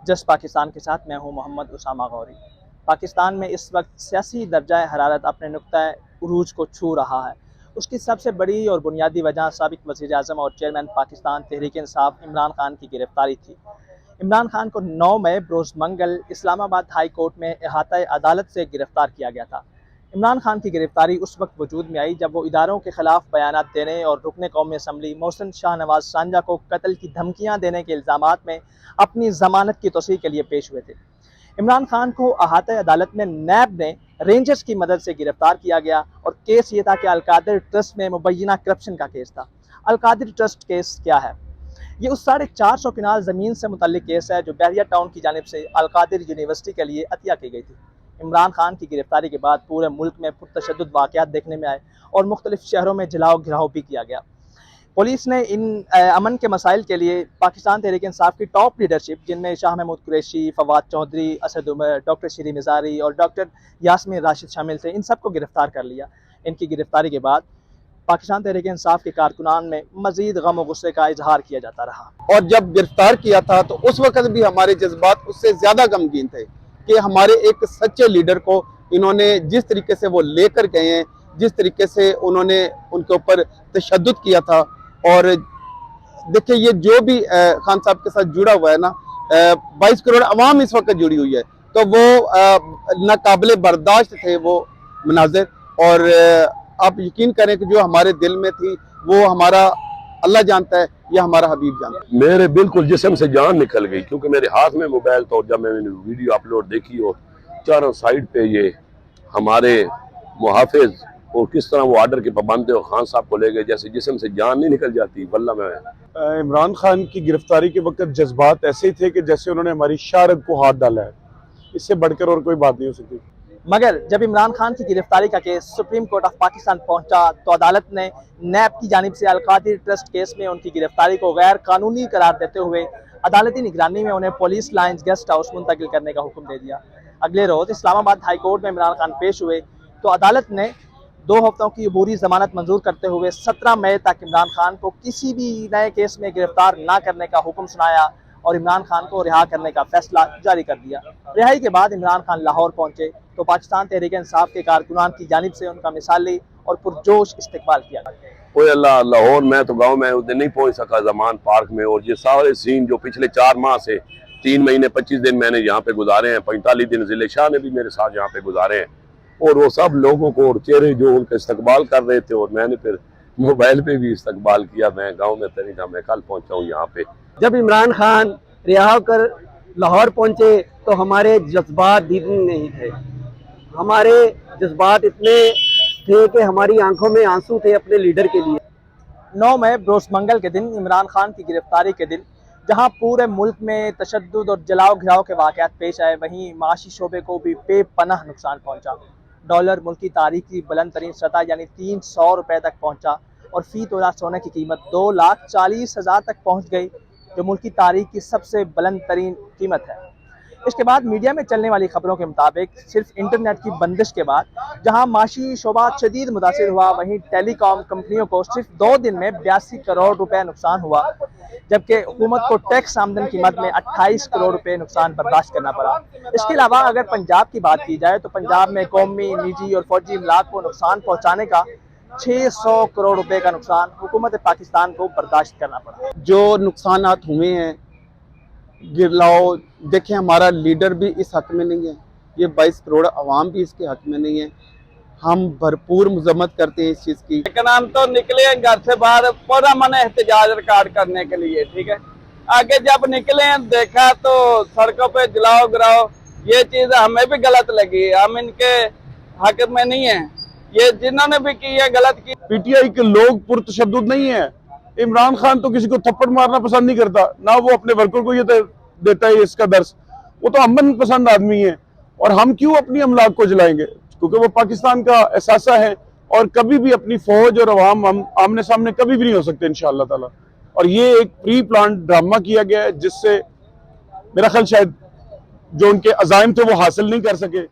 Just Pakistan के साथ मैं हूं मोहम्मद उसामा गौरी। पाकिस्तान में इस वक्त सियासी दर्जा हरारत अपने नुक्ता उरूज को छू रहा है। उसकी सबसे बड़ी और बुनियादी वजह साबिक वज़ीर आज़म और चेयरमैन पाकिस्तान तहरीक इंसाफ इमरान खान की गिरफ्तारी थी। इमरान खान को 9 मई बरोज़ मंगल इस्लामाबाद हाई कोर्ट में अहाता अदालत से गिरफ्तार किया गया था। इमरान खान की गिरफ्तारी उस वक्त वजूद में आई जब वो इदारों के खिलाफ बयानात देने और रुकने कौमी असम्बली मोहसिन शाहनवाज सांझा को कत्ल की धमकियां देने के इल्ज़ामात में अपनी ज़मानत की तौसीक़ के लिए पेश हुए थे। इमरान खान को अहाता अदालत में नैब ने रेंजर्स की मदद से गिरफ्तार किया गया और केस ये था कि अलकादिर ट्रस्ट में मुबैना करप्शन का केस था। अलकादिर ट्रस्ट केस क्या है? ये उस 450 कनाल ज़मीन से मुतल्लिक केस है जो बहरिया टाउन की जानिब से अलकादिर यूनिवर्सिटी के लिए अतिया की गई थी। इमरान खान की गिरफ्तारी के बाद पूरे मुल्क में पुरतशद्दुद वाक़यात देखने में आए और मुख्तलिफ शहरों में जलाओ घिराव भी किया गया। पुलिस ने इन अमन के मसाइल के लिए पाकिस्तान तहरीक इंसाफ की टॉप लीडरशिप, जिनमें शाह महमूद कुरैशी, फवाद चौधरी, असद उमर, डॉक्टर शरी मिजारी और डॉक्टर यास्मीन राशिद शामिल थे, इन सबको गिरफ्तार कर लिया। इनकी गिरफ्तारी के बाद पाकिस्तान तहरीक इंसाफ के कारकुनान में मजीद गम और गुस्से का इजहार किया जाता रहा। और जब गिरफ्तार किया था तो उस वक्त भी हमारे जज्बात उससे ज़्यादा गमगीन थे कि हमारे एक सच्चे लीडर को इन्होंने जिस तरीके से वो लेकर गए हैं, जिस तरीके से उन्होंने उनके ऊपर तशद्दुद किया था। और देखिए, ये जो भी खान साहब के साथ जुड़ा हुआ है ना, 22 करोड़ अवाम इस वक्त जुड़ी हुई है, तो वो नाकाबिले बर्दाश्त थे वो मनाजिर। और आप यकीन करें कि जो हमारे दिल में थी वो हमारा अल्लाह जानता है, या हमारा हबीब जानता है। मेरे बिल्कुल जिस्म से जान निकल गई, क्योंकि मेरे हाथ में मोबाइल था और जब मैंने वीडियो अपलोड देखी और चारों साइड पे ये हमारे मुहाफिज और किस तरह वो आर्डर के पाबंद थे और खान साहब को ले गए, जैसे जिस्म से जान नहीं निकल जाती। वल्ला मैं इमरान खान की गिरफ्तारी के वक्त जज्बात ऐसे ही थे कि जैसे उन्होंने हमारी शारग को हाथ डाला है। इससे बढ़कर और कोई बात नहीं हो सकती। मगर जब इमरान खान की गिरफ्तारी का case supreme court of Pakistan पहुंचा तो अदालत ने नैब की जानिब से अलकादिर ट्रस्ट केस में उनकी गिरफ्तारी को गैर कानूनी करार देते हुए अदालती निगरानी में उन्हें पुलिस लाइन्स गेस्ट हाउस मुंतकिल करने का हुक्म दे दिया। अगले रोज इस्लामाबाद हाई कोर्ट में इमरान खान पेश हुए तो अदालत ने 2 हफ्तों की अबूरी जमानत मंजूर करते हुए 17 मई तक इमरान खान को किसी भी नए केस में गिरफ्तार न करने का हुक्म सुनाया और इमरान खान को रिहा करने का फैसला जारी कर दिया। रिहाई के बाद इमरान खान लाहौर पहुंचे तो पाकिस्तान तहरीक इंसाफ के कारकुनान की जानिब से उनका मिसाली और पुरजोश इस्तकबाल किया गया। ओए अल्लाह, लाहौर मैं तो गाँव में उस दिन नहीं पहुँच सका जमान पार्क में, और ये सारे सीन जो पिछले 4 माह से 3 महीने 25 दिन मैंने यहाँ पे गुजारे हैं, 45 दिन जिले शाह ने भी मेरे साथ यहाँ पे गुजारे हैं, और वो सब लोगों को और चेहरे जो उनका इस्तकबाल कर रहे थे, और मैंने फिर मोबाइल पे भी इस्तकबाल किया। मैं गाँव में तरी था, मैं कल पहुँचा हूँ यहाँ पे। जब इमरान खान रिहा होकर लाहौर पहुंचे तो हमारे जज्बात दिन नहीं थे। हमारे जज्बात इतने थे कि हमारी आंखों में आंसू थे अपने लीडर के लिए। 9 मई बरोज़ मंगल के दिन इमरान खान की गिरफ्तारी के दिन जहां पूरे मुल्क में तशद्दुद और जलाओ घिराव के वाक़यात पेश आए, वहीं माशी शोबे को भी बेपनाह नुकसान पहुंचा। डॉलर मुल्क की तारीख की बुलंद तरीन सतह यानी 300 रुपये तक पहुंचा और फी तोला सोने की कीमत 2,40,000 तक पहुंच गई, जो मुल्क की तारीख की सबसे बुलंद तरीन कीमत है। इसके बाद मीडिया में चलने वाली खबरों के मुताबिक सिर्फ इंटरनेट की बंदिश के बाद जहां माशी शोबा शदीद मुतासिर हुआ, वहीं टेलीकॉम कंपनियों को सिर्फ 2 दिन में 82 करोड़ रुपए नुकसान हुआ, जबकि हुकूमत को टैक्स आमदन की मद में 28 करोड़ रुपए नुकसान बर्दाश्त करना पड़ा। इसके अलावा अगर पंजाब की बात की जाए तो पंजाब में कौमी, निजी और फौजी इमलाक को नुकसान पहुँचाने का 600 करोड़ रुपए का नुकसान हुकूमत पाकिस्तान को बर्दाश्त करना पड़ा। जो नुकसानात हुए हैं, गिरलाओ, देखें हमारा लीडर भी इस हक में नहीं है, ये 22 करोड़ अवाम भी इसके हक में नहीं है। हम भरपूर मजम्मत करते हैं इस चीज़ की। लेकिन हम तो निकले हैं घर से बाहर पूरा मन एहतजाज रिकॉर्ड करने के लिए, ठीक है। आगे जब निकले हैं देखा तो सड़कों पे जलाओ गिराओ, ये चीज़ हमें भी गलत लगी। हम इनके हक में नहीं है, ये जिन्होंने भी की है गलत की। पीटीआई के लोग पुरतशद्दुद नहीं है। इमरान खान तो किसी को थप्पड़ मारना पसंद नहीं करता, ना वो अपने वर्कर को ये देता है इसका दर्स। वो तो अमन पसंद आदमी है, और हम क्यों अपनी अमलाक को जलाएंगे, क्योंकि वो पाकिस्तान का एहसासा है और कभी भी अपनी फौज और अवाम आमने सामने कभी भी नहीं हो सकते इंशाअल्लाह ताला। और ये एक प्री प्लान ड्रामा किया गया है जिससे मेरा ख्याल शायद जो उनके अज़ाइम थे वो हासिल नहीं कर सके।